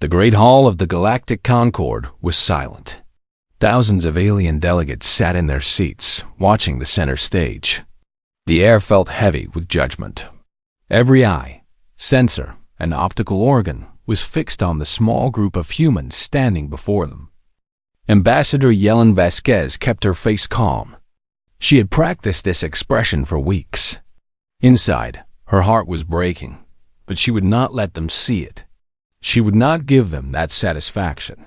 The great hall of the Galactic Concord was silent. Thousands of alien delegates sat in their seats, watching the center stage. The air felt heavy with judgment. Every eye, sensor, and optical organ was fixed on the small group of humans standing before them. Ambassador Yellen Vasquez kept her face calm. She had practiced this expression for weeks. Inside, her heart was breaking, but she would not let them see it. She would not give them that satisfaction.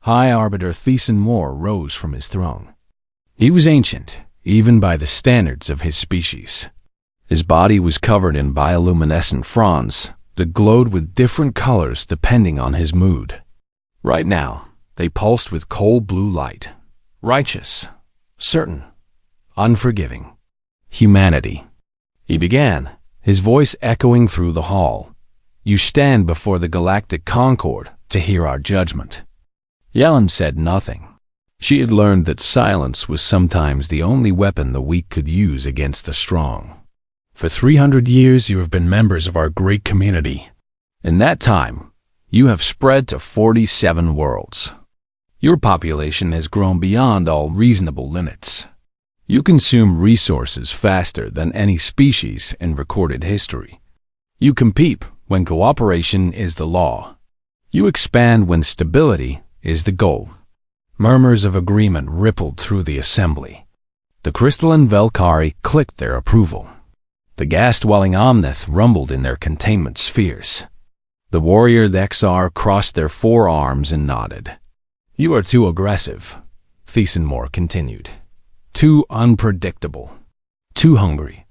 High Arbiter Thiessen Moore rose from his throne. He was ancient, even by the standards of his species. His body was covered in bioluminescent fronds that glowed with different colors depending on his mood. Right now, they pulsed with cold blue light. Righteous, certain, unforgiving. Humanity. He began, his voice echoing through the hall. You stand before the Galactic Concord to hear our judgment. Yellen said nothing. She had learned that silence was sometimes the only weapon the weak could use against the strong. For 300 years you have been members of our great community. In that time, you have spread to 47 worlds. Your population has grown beyond all reasonable limits. You consume resources faster than any species in recorded history. You compete when cooperation is the law. You expand when stability is the goal. Murmurs of agreement rippled through the assembly. The crystalline Velkari clicked their approval. The gas-dwelling Omnith rumbled in their containment spheres. The warrior Thexar crossed their forearms and nodded. You are too aggressive, Thiessen Moore continued. Too unpredictable. Too hungry.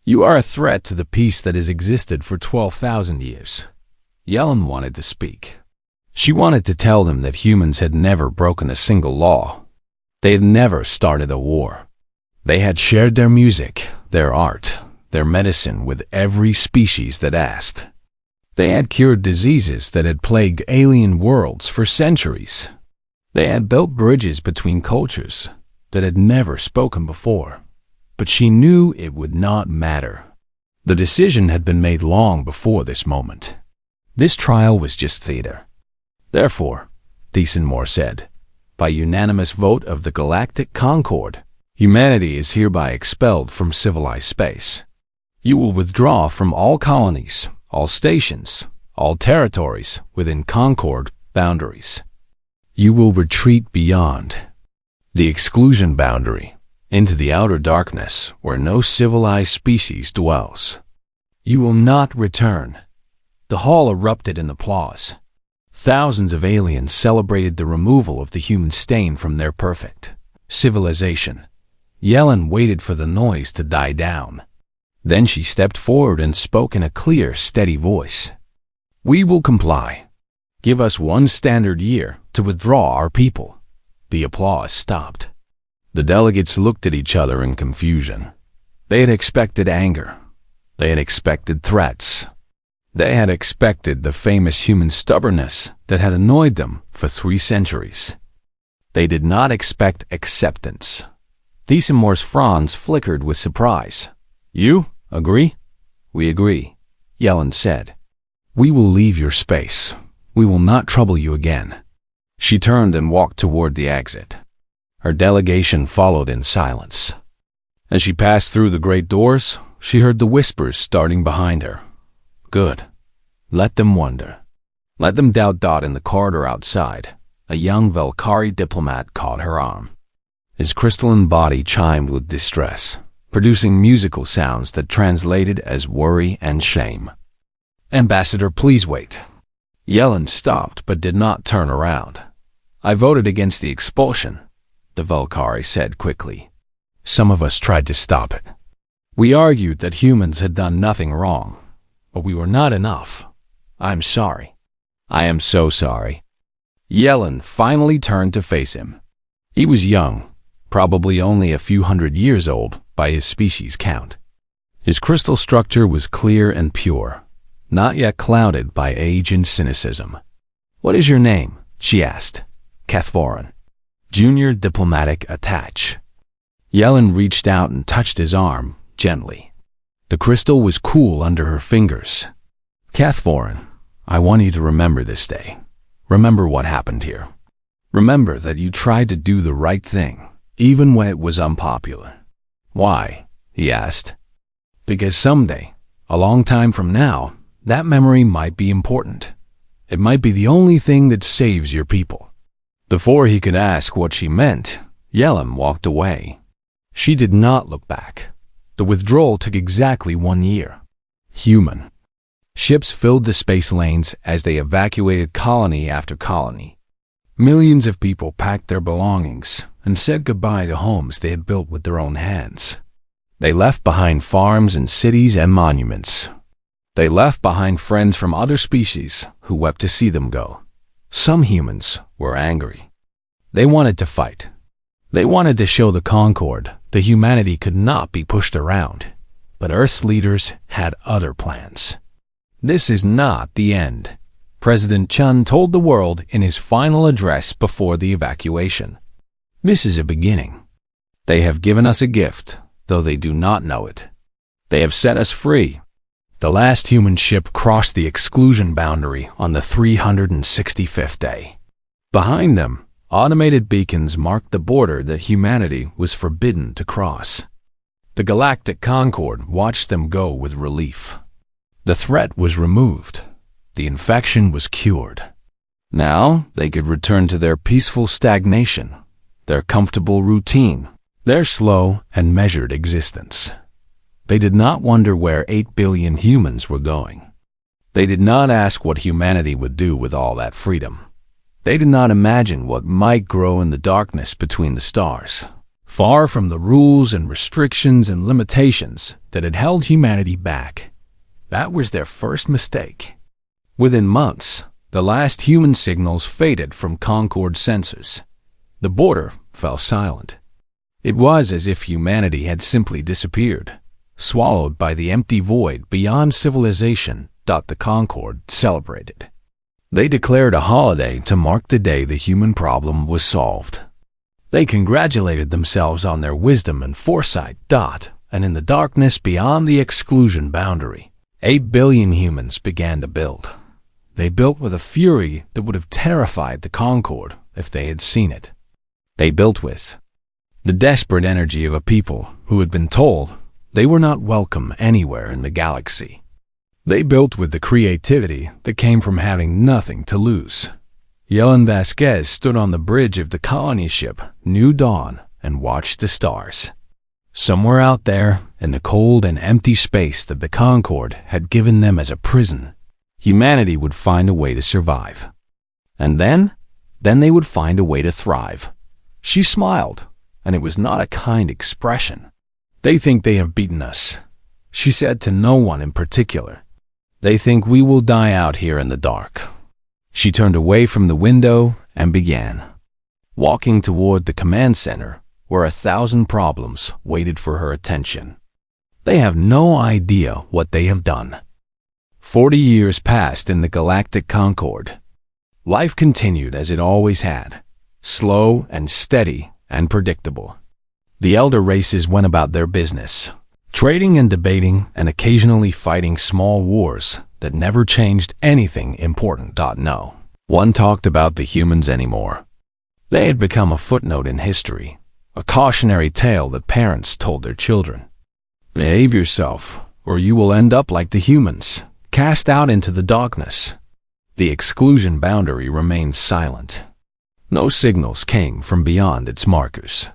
You are a threat to the peace that has existed for 12,000 years. Yellen wanted to speak. She wanted to tell them that humans had never broken a single law. They had never started a war. They had shared their music, their art, their medicine with every species that asked. They had cured diseases that had plagued alien worlds for centuries. They had built bridges between cultures that had never spoken before. But she knew it would not matter. The decision had been made long before this moment. This trial was just theater. Therefore, Thiessen Moore said, by unanimous vote of the Galactic Concord, humanity is hereby expelled from civilized space. You will withdraw from all colonies, all stations, all territories within Concord boundaries. You will retreat beyond the exclusion boundary into the outer darkness where no civilized species dwells. You will not return. The hall erupted in applause. Thousands of aliens celebrated the removal of the human stain from their perfect civilization. Yellen waited for the noise to die down. Then she stepped forward and spoke in a clear, steady voice. We will comply. Give us 1 standard year to withdraw our people. The applause stopped. The delegates looked at each other in confusion. They had expected anger. They had expected threats. They had expected the famous human stubbornness that had annoyed them for 3 centuries. They did not expect acceptance. Thiessen Moore's fronds flickered with surprise. You agree? We agree, Yellen said. We will leave your space. We will not trouble you again. She turned and walked toward the exit. Her delegation followed in silence. As she passed through the great doors, she heard the whispers starting behind her. Good. Let them wonder. Let them doubt. In the corridor outside, a young Velkari diplomat caught her arm. His crystalline body chimed with distress, producing musical sounds that translated as worry and shame. Ambassador, please wait. Yellen stopped but did not turn around. I voted against the expulsion, the Velkari said quickly. Some of us tried to stop it. We argued that humans had done nothing wrong, but we were not enough. I'm sorry. I am so sorry. Yellen finally turned to face him. He was young, probably only a few hundred years old by his species count. His crystal structure was clear and pure, not yet clouded by age and cynicism. What is your name? She asked. Cathvoran, Junior Diplomatic Attach. Yellen reached out and touched his arm gently. The crystal was cool under her fingers. Cathvoran, I want you to remember this day. Remember what happened here. Remember that you tried to do the right thing, even when it was unpopular. Why? He asked. Because someday, a long time from now, that memory might be important. It might be the only thing that saves your people. Before he could ask what she meant, Yelem walked away. She did not look back. The withdrawal took exactly 1 year. Human. Ships filled the space lanes as they evacuated colony after colony. Millions of people packed their belongings and said goodbye to homes they had built with their own hands. They left behind farms and cities and monuments. They left behind friends from other species who wept to see them go. Some humans were angry. They wanted to fight. They wanted to show the Concord that humanity could not be pushed around. But Earth's leaders had other plans. This is not the end, President Chun told the world in his final address before the evacuation. This is a beginning. They have given us a gift, though they do not know it. They have set us free. The last human ship crossed the exclusion boundary on the 365th day. Behind them, automated beacons marked the border that humanity was forbidden to cross. The Galactic Concord watched them go with relief. The threat was removed. The infection was cured. Now they could return to their peaceful stagnation, their comfortable routine, their slow and measured existence. They did not wonder where 8 billion humans were going. They did not ask what humanity would do with all that freedom. They did not imagine what might grow in the darkness between the stars, far from the rules and restrictions and limitations that had held humanity back. That was their first mistake. Within months, the last human signals faded from Concord sensors. The border fell silent. It was as if humanity had simply disappeared, swallowed by the empty void beyond civilization. The Concord celebrated. They declared a holiday to mark the day the human problem was solved. They congratulated themselves on their wisdom and foresight. And in the darkness beyond the exclusion boundary, 8 billion humans began to build. They built with a fury that would have terrified the Concord if they had seen it. They built with the desperate energy of a people who had been told they were not welcome anywhere in the galaxy. They built with the creativity that came from having nothing to lose. Yellen Vasquez stood on the bridge of the colony ship New Dawn and watched the stars. Somewhere out there, in the cold and empty space that the Concord had given them as a prison, humanity would find a way to survive. And then they would find a way to thrive. She smiled, and it was not a kind expression. They think they have beaten us, she said to no one in particular. They think we will die out here in the dark. She turned away from the window and began walking toward the command center, where 1,000 problems waited for her attention. They have no idea what they have done. 40 years passed in the Galactic Concord. Life continued as it always had, slow and steady and predictable. The elder races went about their business, trading and debating and occasionally fighting small wars that never changed anything important. No one talked about the humans anymore. They had become a footnote in history, a cautionary tale that parents told their children. Behave yourself, or you will end up like the humans, cast out into the darkness. The exclusion boundary remained silent. No signals came from beyond its markers.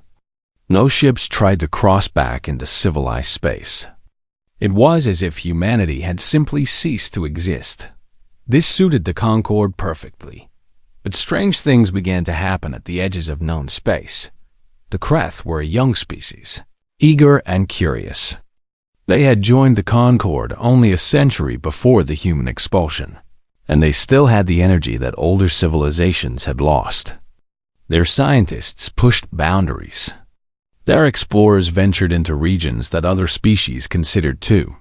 No ships tried to cross back into civilized space. It was as if humanity had simply ceased to exist. This suited the Concord perfectly. But strange things began to happen at the edges of known space. The Kreth were a young species, eager and curious. They had joined the Concord only a century before the human expulsion, and they still had the energy that older civilizations had lost. Their scientists pushed boundaries. Their explorers ventured into regions that other species considered too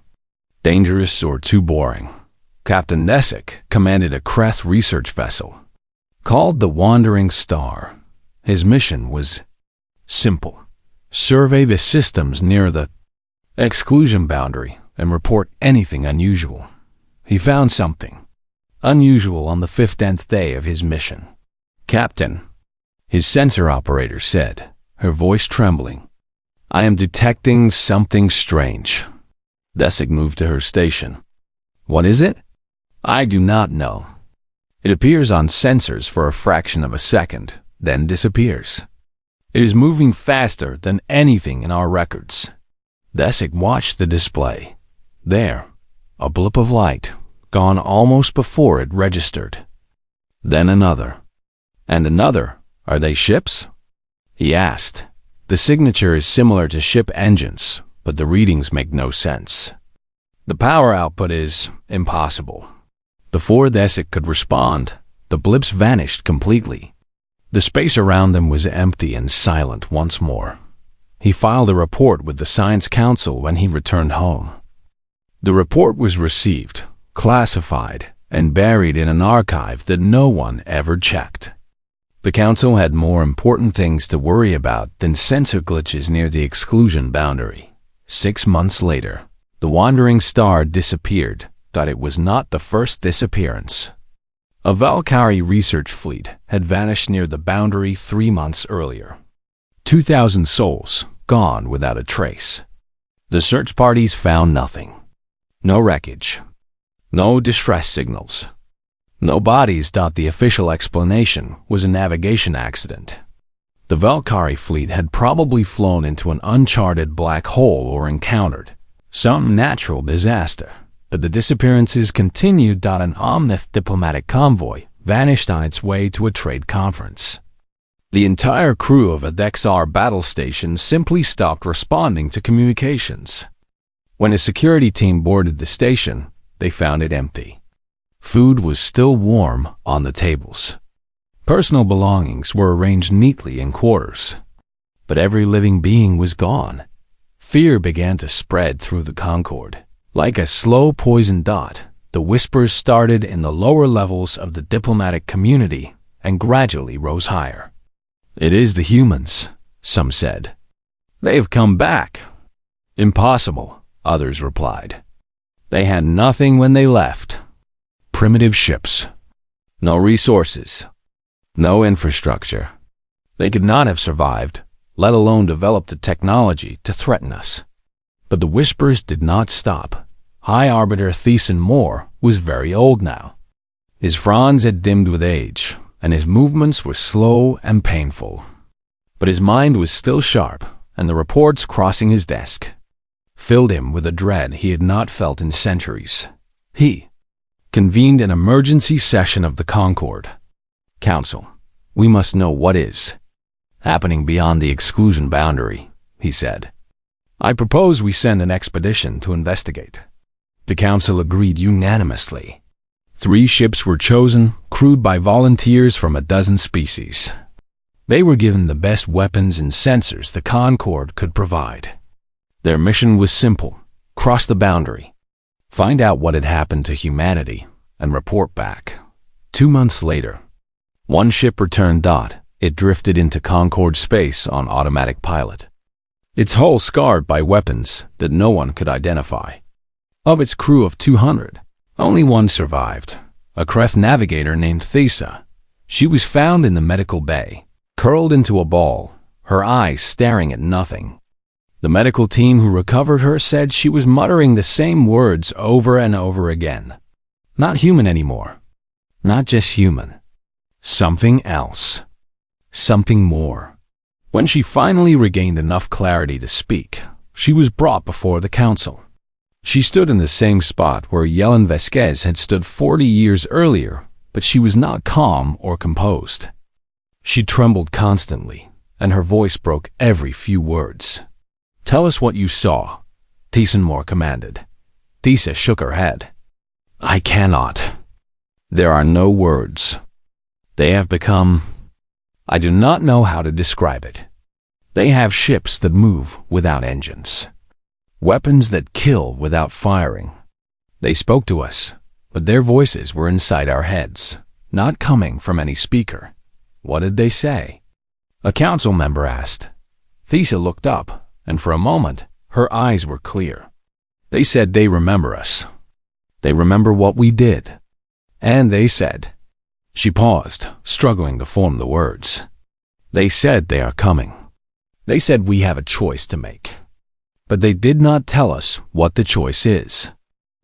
dangerous or too boring. Captain Nessick commanded a Kreth research vessel called the Wandering Star. His mission was simple: survey the systems near the exclusion boundary and report anything unusual. He found something: unusual on the 15th day of his mission. "Captain," his sensor operator said, her voice trembling, "I am detecting something strange." Desic moved to her station. "What is it?" "I do not know. It appears on sensors for a fraction of a second, then disappears. It is moving faster than anything in our records." Desic watched the display. There, a blip of light, gone almost before it registered. Then another. And another. "Are they ships?" he asked. "The signature is similar to ship engines, but the readings make no sense. The power output is impossible." Before Desic could respond, the blips vanished completely. The space around them was empty and silent once more. He filed a report with the Science Council when he returned home. The report was received, classified, and buried in an archive that no one ever checked. The Council had more important things to worry about than sensor glitches near the exclusion boundary. 6 months later, the wandering star disappeared, but it was not the first disappearance. A Valkyrie research fleet had vanished near the boundary 3 months earlier. 2,000 souls, gone without a trace. The search parties found nothing. No wreckage. No distress signals. No bodies. The official explanation was a navigation accident. The Valkyrie fleet had probably flown into an uncharted black hole or encountered some natural disaster. But the disappearances continued. An Omnith diplomatic convoy vanished on its way to a trade conference. The entire crew of a Dexar battle station simply stopped responding to communications. When a security team boarded the station, they found it empty. Food was still warm on the tables. Personal belongings were arranged neatly in quarters. But every living being was gone. Fear began to spread through the Concorde. Like a slow poison dot, the whispers started in the lower levels of the diplomatic community and gradually rose higher. "It is the humans," some said. "They have come back." "Impossible," others replied. "They had nothing when they left. Primitive ships. No resources. No infrastructure. They could not have survived, let alone developed the technology to threaten us." But the whispers did not stop. High Arbiter Thiessen Moore was very old now. His fronds had dimmed with age, and his movements were slow and painful. But his mind was still sharp, and the reports crossing his desk filled him with a dread he had not felt in centuries. He convened an emergency session of the Concorde. "Council, we must know what is happening beyond the exclusion boundary," he said. "I propose we send an expedition to investigate." The Council agreed unanimously. 3 ships were chosen, crewed by volunteers from a dozen species. They were given the best weapons and sensors the Concorde could provide. Their mission was simple: cross the boundary, find out what had happened to humanity, and report back. 2 months later, one ship returned. It drifted into Concorde space on automatic pilot, its hull scarred by weapons that no one could identify. Of its crew of 200, only one survived, a Kreth navigator named Thesa. She was found in the medical bay, curled into a ball, her eyes staring at nothing. The medical team who recovered her said she was muttering the same words over and over again. Not human anymore. Not just human. Something else. Something more. When she finally regained enough clarity to speak, she was brought before the council. She stood in the same spot where Yellen Vasquez had stood 40 years earlier, but she was not calm or composed. She trembled constantly, and her voice broke every few words. "Tell us what you saw," Thiessen Moore commanded. Thesa shook her head. "I cannot. There are no words. They have become... I do not know how to describe it. They have ships that move without engines. Weapons that kill without firing. They spoke to us, but their voices were inside our heads, not coming from any speaker." "What did they say?" a council member asked. Thesa looked up, and for a moment, her eyes were clear. "They said they remember us. They remember what we did. And they said. She paused, struggling to form the words. They said they are coming. They said we have a choice to make. But they did not tell us what the choice is.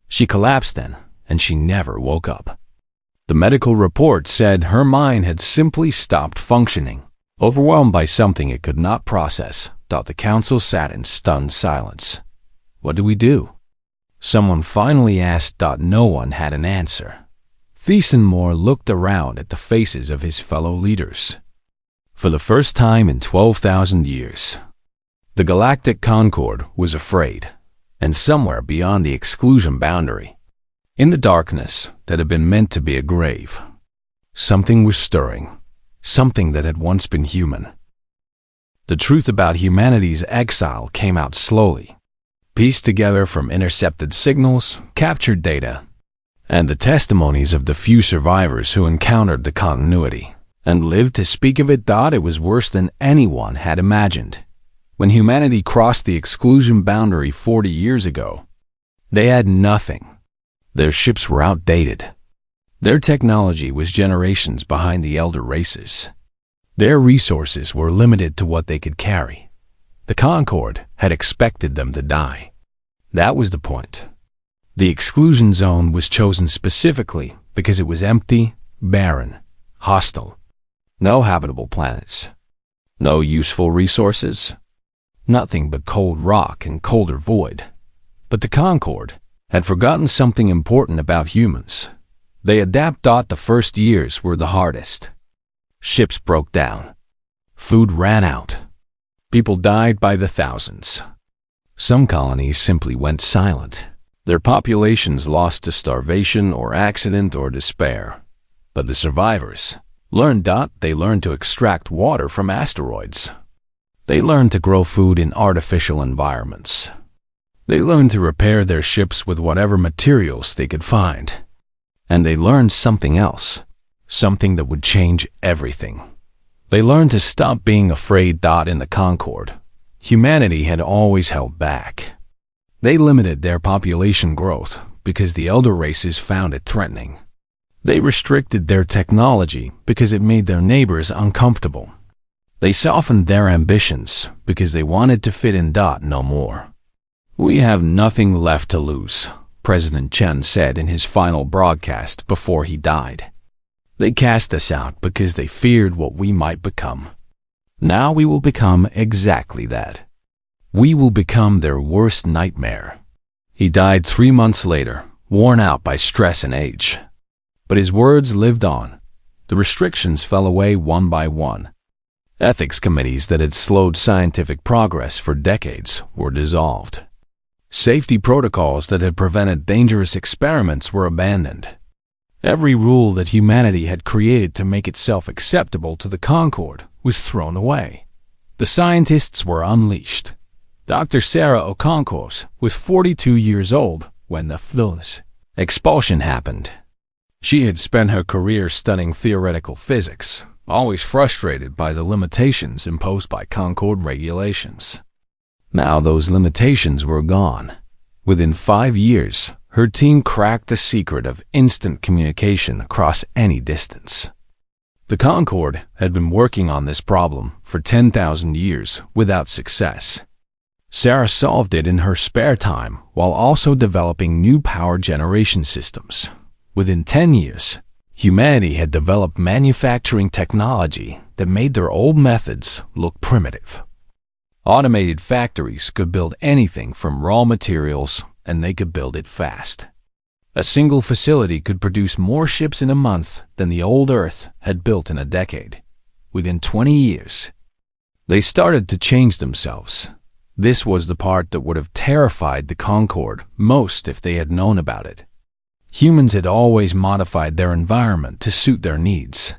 She collapsed then, and she never woke up. The medical report said her mind had simply stopped functioning. Overwhelmed by something it could not process, the council sat in stunned silence. What do we do? Someone finally asked. No one had an answer. Thiessen Moore looked around at the faces of his fellow leaders. For the first time in 12,000 years, the Galactic Concord was afraid, and somewhere beyond the exclusion boundary, in the darkness that had been meant to be a grave, something was stirring, something that had once been human. The truth about humanity's exile came out slowly, pieced together from intercepted signals, captured data, and the testimonies of the few survivors who encountered the continuity and lived to speak of it. It was worse than anyone had imagined. When humanity crossed the exclusion boundary 40 years ago, they had nothing. Their ships were outdated. Their technology was generations behind the elder races. Their resources were limited to what they could carry. The Concord had expected them to die. That was the point. The exclusion zone was chosen specifically because it was empty, barren, hostile. No habitable planets. No useful resources. Nothing but cold rock and colder void. But the Concord had forgotten something important about humans. They adapt. The first years were the hardest. Ships broke down. Food ran out. People died by the thousands. Some colonies simply went silent. Their populations lost to starvation or accident or despair. But the survivors learned. They learned to extract water from asteroids. They learned to grow food in artificial environments. They learned to repair their ships with whatever materials they could find. And they learned something else, something that would change everything. They learned to stop being afraid. In the Concord, humanity had always held back. They limited their population growth because the elder races found it threatening. They restricted their technology because it made their neighbors uncomfortable. They softened their ambitions because they wanted to fit in. No more. We have nothing left to lose, President Chen said in his final broadcast before he died. They cast us out because they feared what we might become. Now we will become exactly that. We will become their worst nightmare. He died 3 months later, worn out by stress and age. But his words lived on. The restrictions fell away one by one. Ethics committees that had slowed scientific progress for decades were dissolved. Safety protocols that had prevented dangerous experiments were abandoned. Every rule that humanity had created to make itself acceptable to the Concord was thrown away. The scientists were unleashed. Dr. Sarah Okonkos was 42 years old when the Phyllis expulsion happened. She had spent her career studying theoretical physics, always frustrated by the limitations imposed by Concord regulations. Now those limitations were gone. Within 5 years, her team cracked the secret of instant communication across any distance. The Concord had been working on this problem for 10,000 years without success. Sarah solved it in her spare time while also developing new power generation systems. Within 10 years, humanity had developed manufacturing technology that made their old methods look primitive. Automated factories could build anything from raw materials, and they could build it fast. A single facility could produce more ships in a month than the old Earth had built in a decade. Within 20 years, they started to change themselves. This was the part that would have terrified the Concord most if they had known about it. Humans had always modified their environment to suit their needs.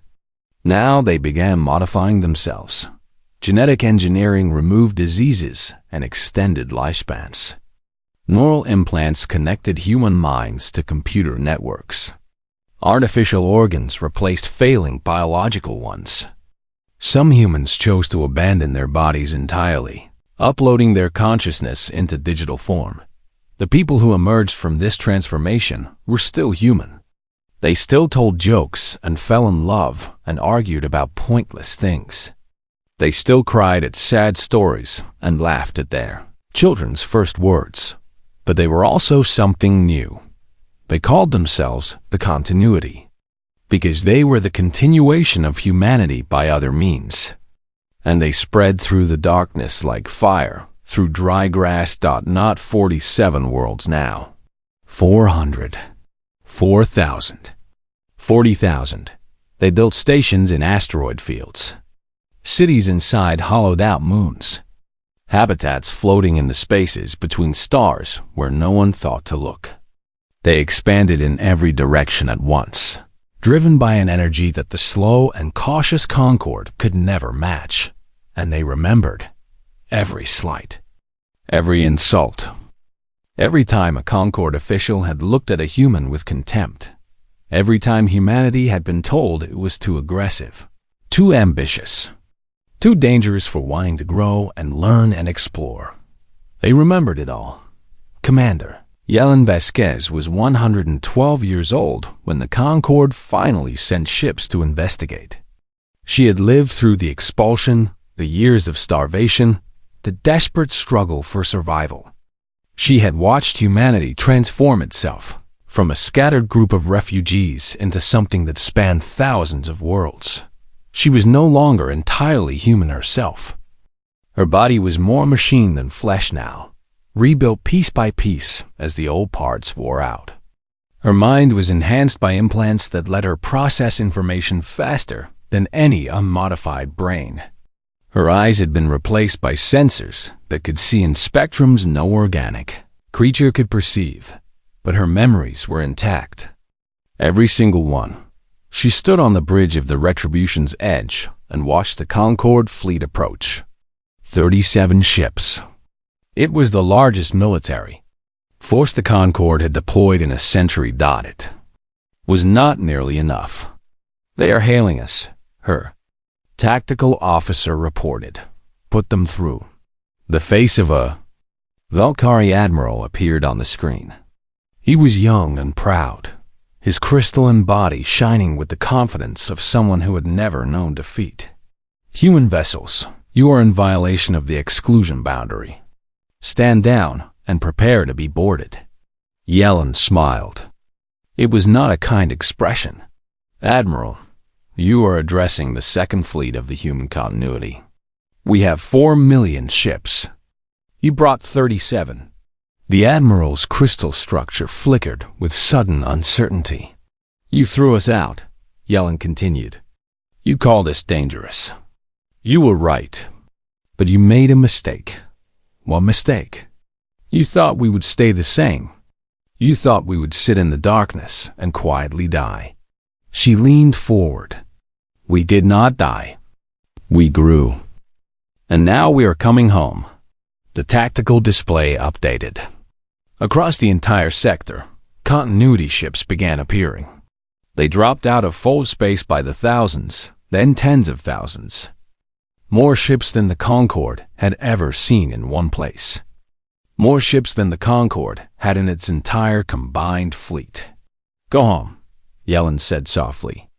Now they began modifying themselves. Genetic engineering removed diseases and extended lifespans. Neural implants connected human minds to computer networks. Artificial organs replaced failing biological ones. Some humans chose to abandon their bodies entirely, uploading their consciousness into digital form. The people who emerged from this transformation were still human. They still told jokes and fell in love and argued about pointless things. They still cried at sad stories and laughed at their children's first words. But they were also something new. They called themselves the continuity, because they were the continuation of humanity by other means. And they spread through the darkness like fire, through dry grass. Not 47 worlds now. 400. 4,000. 40,000. They built stations in asteroid fields. Cities inside hollowed-out moons. Habitats floating in the spaces between stars where no one thought to look. They expanded in every direction at once, driven by an energy that the slow and cautious Concorde could never match. And they remembered every slight, every insult. Every time a Concorde official had looked at a human with contempt. Every time humanity had been told it was too aggressive, too ambitious, too dangerous for wanting to grow and learn and explore. They remembered it all. Commander Yelena Vasquez was 112 years old when the Concorde finally sent ships to investigate. She had lived through the expulsion, the years of starvation, the desperate struggle for survival. She had watched humanity transform itself from a scattered group of refugees into something that spanned thousands of worlds. She was no longer entirely human herself. Her body was more machine than flesh now, rebuilt piece by piece as the old parts wore out. Her mind was enhanced by implants that let her process information faster than any unmodified brain. Her eyes had been replaced by sensors that could see in spectrums no organic creature could perceive, but her memories were intact. Every single one. She stood on the bridge of the Retribution's edge and watched the Concorde fleet approach. 37 ships. It was the largest military force the Concorde had deployed in a century. It was not nearly enough. "They are hailing us," her tactical officer reported. "Put them through." The face of a Valkyrie admiral appeared on the screen. He was young and proud, his crystalline body shining with the confidence of someone who had never known defeat. "Human vessels, you are in violation of the exclusion boundary. Stand down and prepare to be boarded." Yelena smiled. It was not a kind expression. "Admiral, you are addressing the second fleet of the human continuity. We have 4 million ships. You brought 37. The Admiral's crystal structure flickered with sudden uncertainty. "You threw us out," Yelena continued. "You called us dangerous. You were right. But you made a mistake." "What mistake?" "You thought we would stay the same. You thought we would sit in the darkness and quietly die." She leaned forward. "We did not die. We grew. And now we are coming home." The tactical display updated. Across the entire sector, continuity ships began appearing. They dropped out of full space by the thousands, then tens of thousands. More ships than the Concorde had ever seen in one place. More ships than the Concorde had in its entire combined fleet. "Go home," Yelena said softly.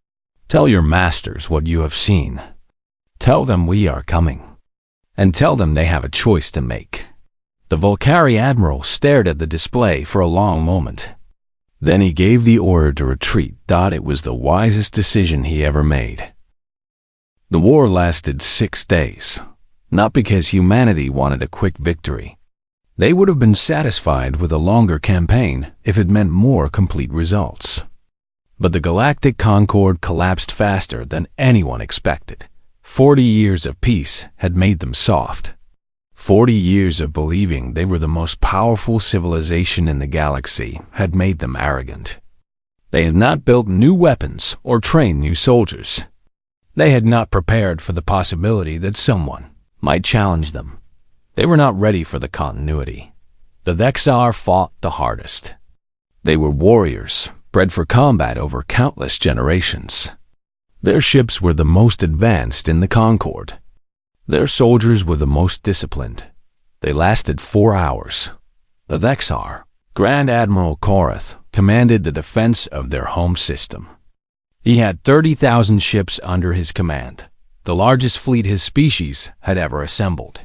"Tell your masters what you have seen. Tell them we are coming. And tell them they have a choice to make." The Valkyrie admiral stared at the display for a long moment. Then he gave the order to retreat. It was the wisest decision he ever made. The war lasted 6 days, not because humanity wanted a quick victory. They would have been satisfied with a longer campaign if it meant more complete results. But the Galactic Concorde collapsed faster than anyone expected. 40 years of peace had made them soft. 40 years of believing they were the most powerful civilization in the galaxy had made them arrogant. They had not built new weapons or trained new soldiers. They had not prepared for the possibility that someone might challenge them. They were not ready for the continuity. The Vexar fought the hardest. They were warriors, bred for combat over countless generations. Their ships were the most advanced in the Concorde. Their soldiers were the most disciplined. They lasted 4 hours. The Vexar, Grand Admiral Korath, commanded the defense of their home system. He had 30,000 ships under his command, the largest fleet his species had ever assembled.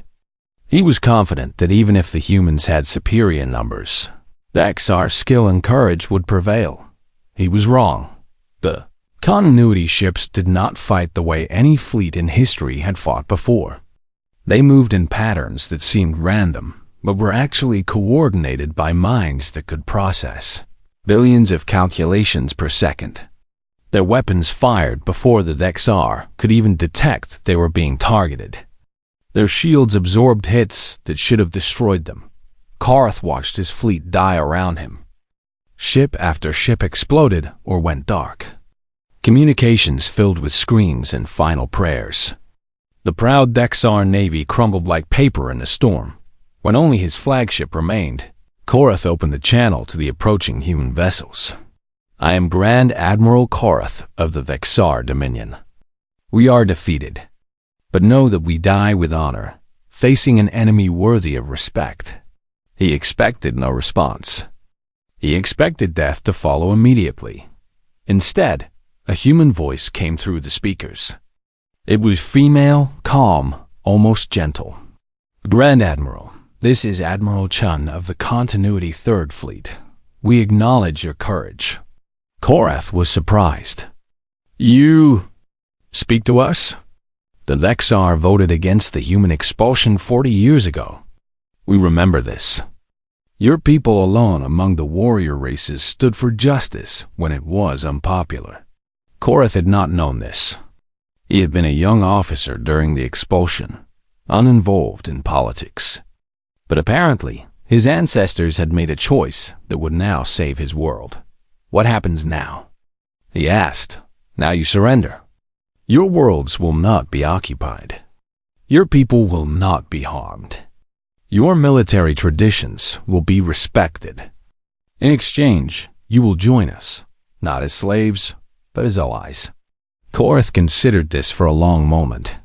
He was confident that even if the humans had superior numbers, the XR's skill and courage would prevail. He was wrong. The continuity ships did not fight the way any fleet in history had fought before. They moved in patterns that seemed random, but were actually coordinated by minds that could process billions of calculations per second. Their weapons fired before the XR could even detect they were being targeted. Their shields absorbed hits that should have destroyed them. Korath watched his fleet die around him. Ship after ship exploded or went dark. Communications filled with screams and final prayers. The proud XR navy crumbled like paper in a storm. When only his flagship remained, Korath opened the channel to the approaching human vessels. "I am Grand Admiral Korath of the Vexar Dominion. We are defeated, but know that we die with honor, facing an enemy worthy of respect." He expected no response. He expected death to follow immediately. Instead, a human voice came through the speakers. It was female, calm, almost gentle. "Grand Admiral, this is Admiral Chun of the Continuity Third Fleet. We acknowledge your courage." Korath was surprised. "You speak to us?" "The Vexar voted against the human expulsion 40 years ago. We remember this. Your people alone among the warrior races stood for justice when it was unpopular." Korath had not known this. He had been a young officer during the expulsion, uninvolved in politics. But apparently, his ancestors had made a choice that would now save his world. "What happens now?" he asked. "Now you surrender. Your worlds will not be occupied. Your people will not be harmed. Your military traditions will be respected. In exchange, you will join us, not as slaves, but as allies." Korath considered this for a long moment.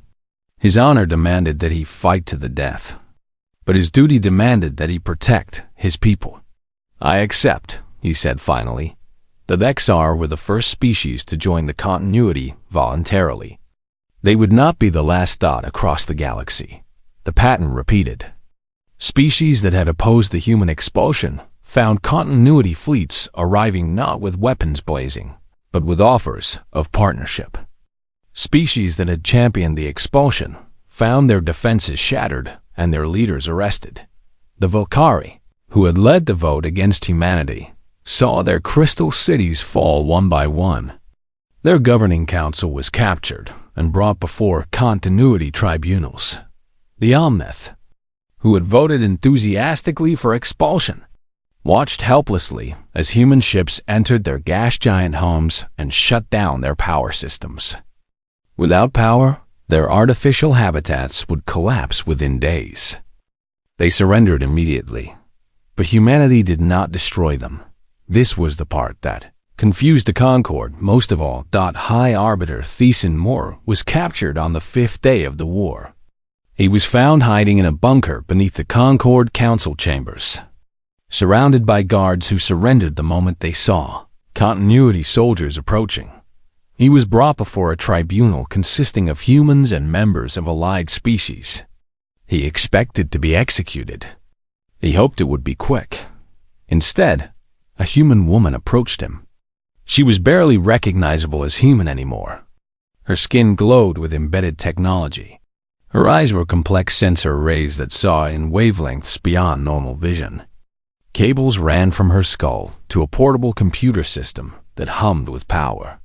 His honor demanded that he fight to the death, but his duty demanded that he protect his people. "I accept," he said finally. The Vexar were the first species to join the continuity voluntarily. They would not be the last dot across the galaxy. The pattern repeated. Species that had opposed the human expulsion found continuity fleets arriving not with weapons blazing, but with offers of partnership. Species that had championed the expulsion found their defenses shattered and their leaders arrested. The Volcari, who had led the vote against humanity, saw their crystal cities fall one by one. Their governing council was captured and brought before continuity tribunals. The Omneth, who had voted enthusiastically for expulsion, watched helplessly as human ships entered their gas giant homes and shut down their power systems. Without power, their artificial habitats would collapse within days. They surrendered immediately, but humanity did not destroy them. This was the part that confused the Concord most of all. High Arbiter Thiessen Moore was captured on the 5th day of the war. He was found hiding in a bunker beneath the Concord Council chambers, surrounded by guards who surrendered the moment they saw continuity soldiers approaching. He was brought before a tribunal consisting of humans and members of allied species. He expected to be executed. He hoped it would be quick. Instead, a human woman approached him. She was barely recognizable as human anymore. Her skin glowed with embedded technology. Her eyes were complex sensor arrays that saw in wavelengths beyond normal vision. Cables ran from her skull to a portable computer system that hummed with power.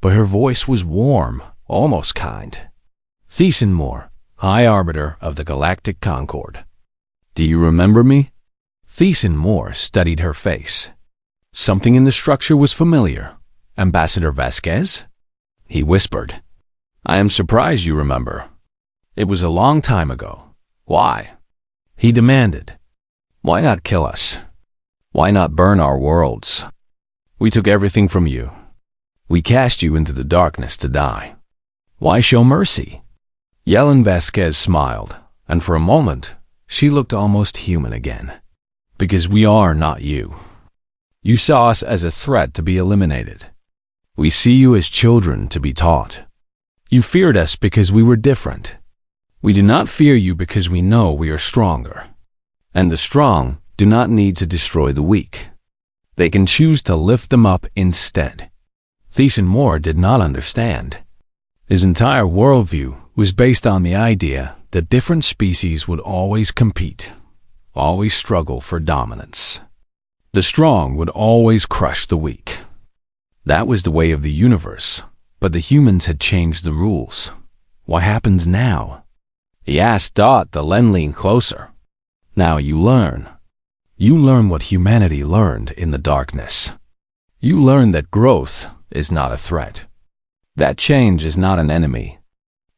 But her voice was warm, almost kind. "Thiessen Moore, High Arbiter of the Galactic Concord. Do you remember me?" Thiessen Moore studied her face. Something in the structure was familiar. "Ambassador Vasquez?" He whispered. "I am surprised you remember. It was a long time ago. Why?" He demanded. "Why not kill us? Why not burn our worlds? We took everything from you. We cast you into the darkness to die. Why show mercy?" Yellen Vasquez smiled, and for a moment, she looked almost human again. "Because we are not you. You saw us as a threat to be eliminated. We see you as children to be taught. You feared us because we were different. We do not fear you because we know we are stronger. And the strong do not need to destroy the weak. They can choose to lift them up instead. Thiessen Moore did not understand. His entire worldview was based on the idea that different species would always compete, always struggle for dominance. The strong would always crush the weak. That was the way of the universe, but the humans had changed the rules. What happens now? He asked Dot to lean closer. Now you learn. You learn what humanity learned in the darkness. You learn that growth is not a threat. That change is not an enemy.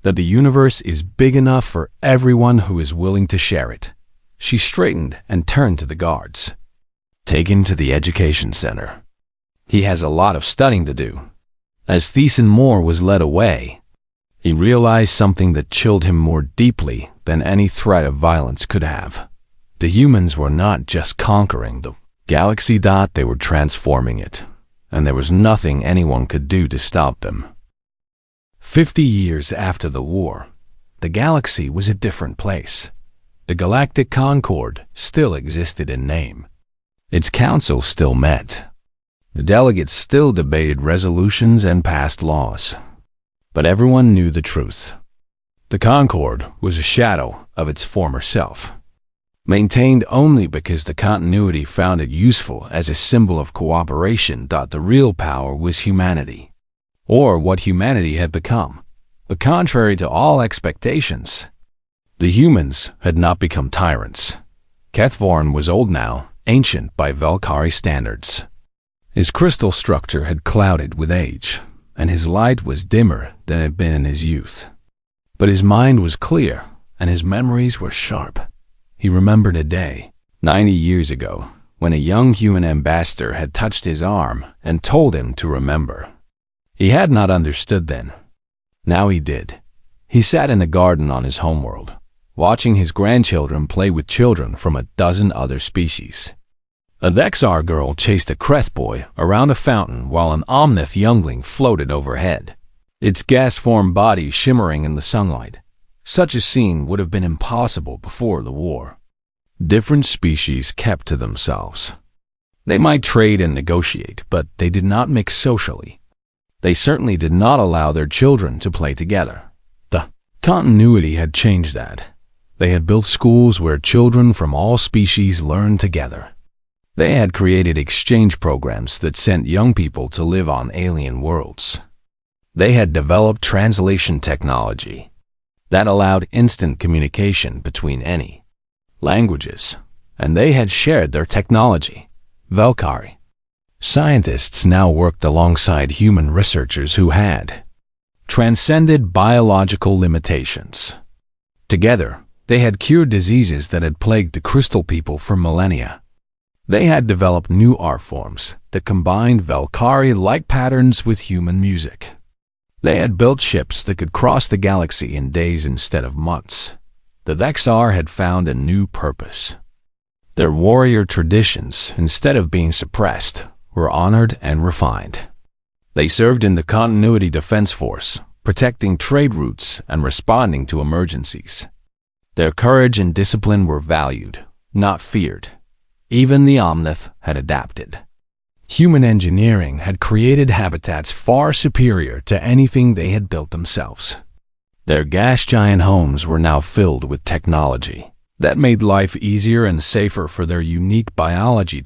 That the universe is big enough for everyone who is willing to share it. She straightened and turned to the guards. Take him to the education center. He has a lot of studying to do. As Thiessen Moore was led away, he realized something that chilled him more deeply than any threat of violence could have. The humans were not just conquering the galaxy. They were transforming it, and there was nothing anyone could do to stop them. 50 years after the war, the galaxy was a different place. The Galactic Concord still existed in name. Its council still met. The delegates still debated resolutions and passed laws. But everyone knew the truth. The Concord was a shadow of its former self, maintained only because the continuity found it useful as a symbol of cooperation. The real power was humanity, or what humanity had become. But contrary to all expectations, the humans had not become tyrants. Kethvorn was old now, ancient by Valkyrie standards. His crystal structure had clouded with age, and his light was dimmer than it had been in his youth. But his mind was clear, and his memories were sharp. He remembered a day, 90 years ago, when a young human ambassador had touched his arm and told him to remember. He had not understood then. Now he did. He sat in a garden on his homeworld, watching his grandchildren play with children from a dozen other species. A Vexar girl chased a Kreth boy around a fountain while an Omnith youngling floated overhead, its gas-formed body shimmering in the sunlight. Such a scene would have been impossible before the war. Different species kept to themselves. They might trade and negotiate, but they did not mix socially. They certainly did not allow their children to play together. The continuity had changed that. They had built schools where children from all species learned together. They had created exchange programs that sent young people to live on alien worlds. They had developed translation technology that allowed instant communication between any languages, and they had shared their technology. Valkyrie. Scientists now worked alongside human researchers who had transcended biological limitations. Together, they had cured diseases that had plagued the Crystal People for millennia. They had developed new art forms that combined Valkyrie-like patterns with human music. They had built ships that could cross the galaxy in days instead of months. The Vexar had found a new purpose. Their warrior traditions, instead of being suppressed, were honored and refined. They served in the Continuity Defense Force, protecting trade routes and responding to emergencies. Their courage and discipline were valued, not feared. Even the Omnith had adapted. Human engineering had created habitats far superior to anything they had built themselves. Their gas giant homes were now filled with technology that made life easier and safer for their unique biology.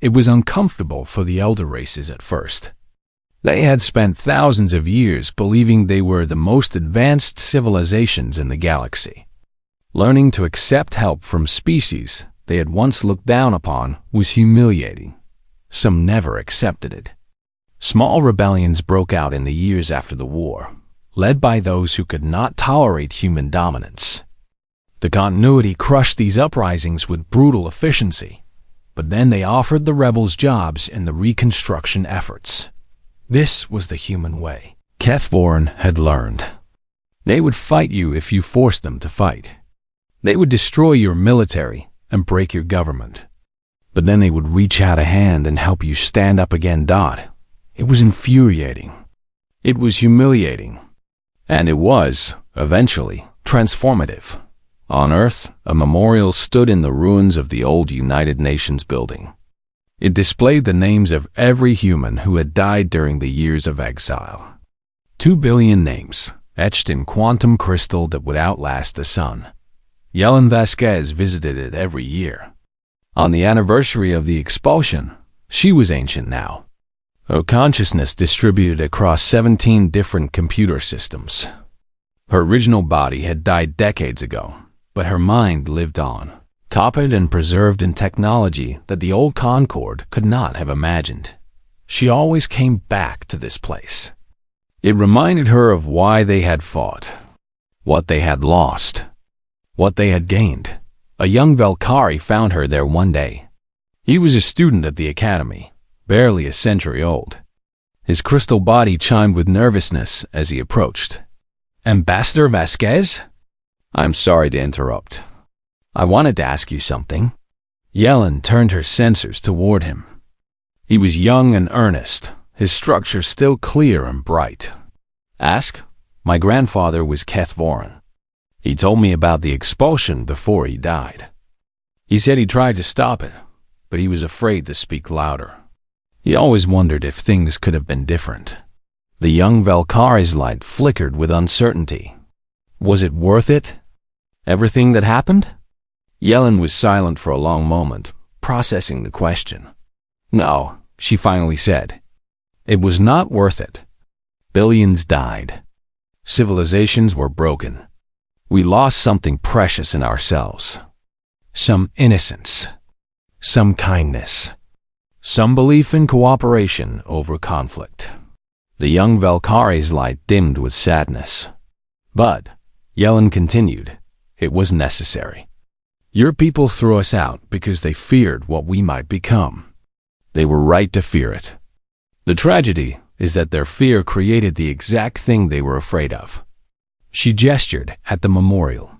It was uncomfortable for the elder races at first. They had spent thousands of years believing they were the most advanced civilizations in the galaxy. Learning to accept help from species they had once looked down upon was humiliating. Some never accepted it. Small rebellions broke out in the years after the war, led by those who could not tolerate human dominance. The continuity crushed these uprisings with brutal efficiency, but then they offered the rebels jobs in the reconstruction efforts. This was the human way. Kethvorn had learned. They would fight you if you forced them to fight. They would destroy your military and break your government. But then they would reach out a hand and help you stand up again. It was infuriating. It was humiliating. And it was, eventually, transformative. On Earth, a memorial stood in the ruins of the old United Nations building. It displayed the names of every human who had died during the years of exile. 2 billion names, etched in quantum crystal that would outlast the sun. Yellen Vasquez visited it every year. On the anniversary of the expulsion, she was ancient now. Her consciousness distributed across 17 different computer systems. Her original body had died decades ago, but her mind lived on, copied and preserved in technology that the old Concord could not have imagined. She always came back to this place. It reminded her of why they had fought, what they had lost, what they had gained. A young Valkyrie found her there one day. He was a student at the academy, barely a century old. His crystal body chimed with nervousness as he approached. "Ambassador Vasquez?" "I'm sorry to interrupt. I wanted to ask you something." Yellen turned her sensors toward him. He was young and earnest, his structure still clear and bright. "Ask? My grandfather was Keth Voren. He told me about the expulsion before he died. He said he tried to stop it, but he was afraid to speak louder. He always wondered if things could have been different." The young Valkyrie's light flickered with uncertainty. "Was it worth it? Everything that happened?" Yellen was silent for a long moment, processing the question. "No," she finally said. "It was not worth it. Billions died. Civilizations were broken. We lost something precious in ourselves. Some innocence. Some kindness. Some belief in cooperation over conflict." The young Valkyrie's light dimmed with sadness. "But," Yellen continued, "it was necessary. Your people threw us out because they feared what we might become. They were right to fear it. The tragedy is that their fear created the exact thing they were afraid of." She gestured at the memorial,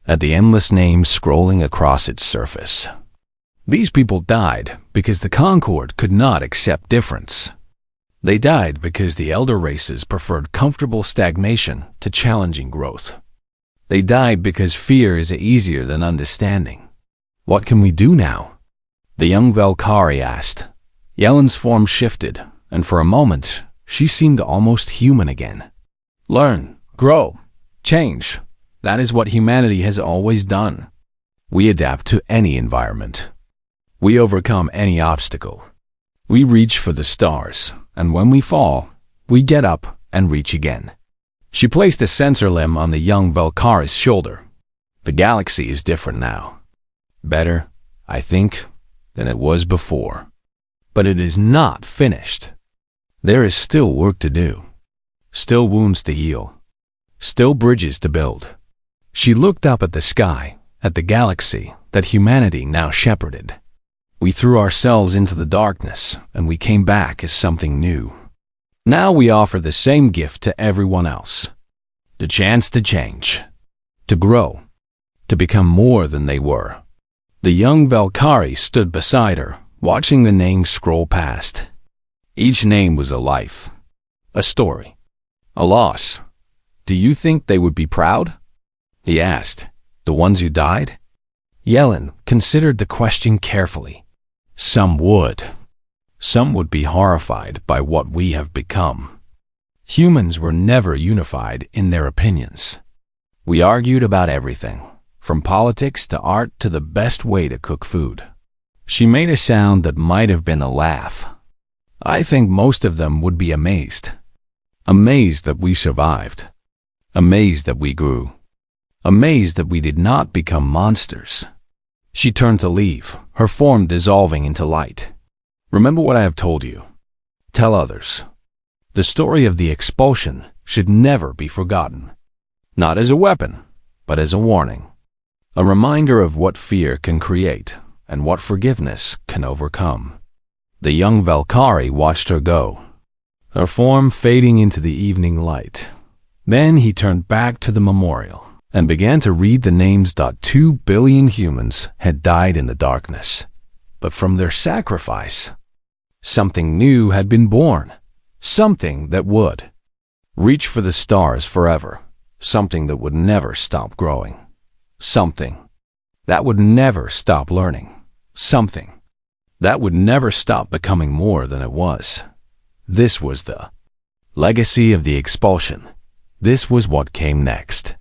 at the endless names scrolling across its surface. These people died because the Concord could not accept difference. They died because the elder races preferred comfortable stagnation to challenging growth. They died because fear is easier than understanding. "What can we do now?" the young Valkyrie asked. Yellen's form shifted, and for a moment, she seemed almost human again. "Learn, grow, change. That is what humanity has always done. We adapt to any environment. We overcome any obstacle. We reach for the stars, and when we fall, we get up and reach again." She placed a sensor limb on the young Valkyrie's shoulder. "The galaxy is different now. Better, I think, than it was before. But it is not finished. There is still work to do. Still wounds to heal. Still bridges to build." She looked up at the sky, at the galaxy that humanity now shepherded. "We threw ourselves into the darkness, and we came back as something new. Now we offer the same gift to everyone else. The chance to change, to grow, to become more than they were." The young Valkyrie stood beside her, watching the names scroll past. Each name was a life, a story, a loss. "Do you think they would be proud?" he asked. "The ones who died?" Yellen considered the question carefully. "Some would. Some would be horrified by what we have become. Humans were never unified in their opinions. We argued about everything, from politics to art to the best way to cook food." She made a sound that might have been a laugh. "I think most of them would be amazed. Amazed that we survived. Amazed that we grew. Amazed that we did not become monsters." She turned to leave, her form dissolving into light. "Remember what I have told you. Tell others. The story of the expulsion should never be forgotten. Not as a weapon, but as a warning. A reminder of what fear can create and what forgiveness can overcome." The young Valkyrie watched her go, her form fading into the evening light. Then he turned back to the memorial and began to read the names. 2 billion humans had died in the darkness. But from their sacrifice, something new had been born, something that would reach for the stars forever, something that would never stop growing, something that would never stop learning, something that would never stop becoming more than it was. This was the legacy of the expulsion. This was what came next.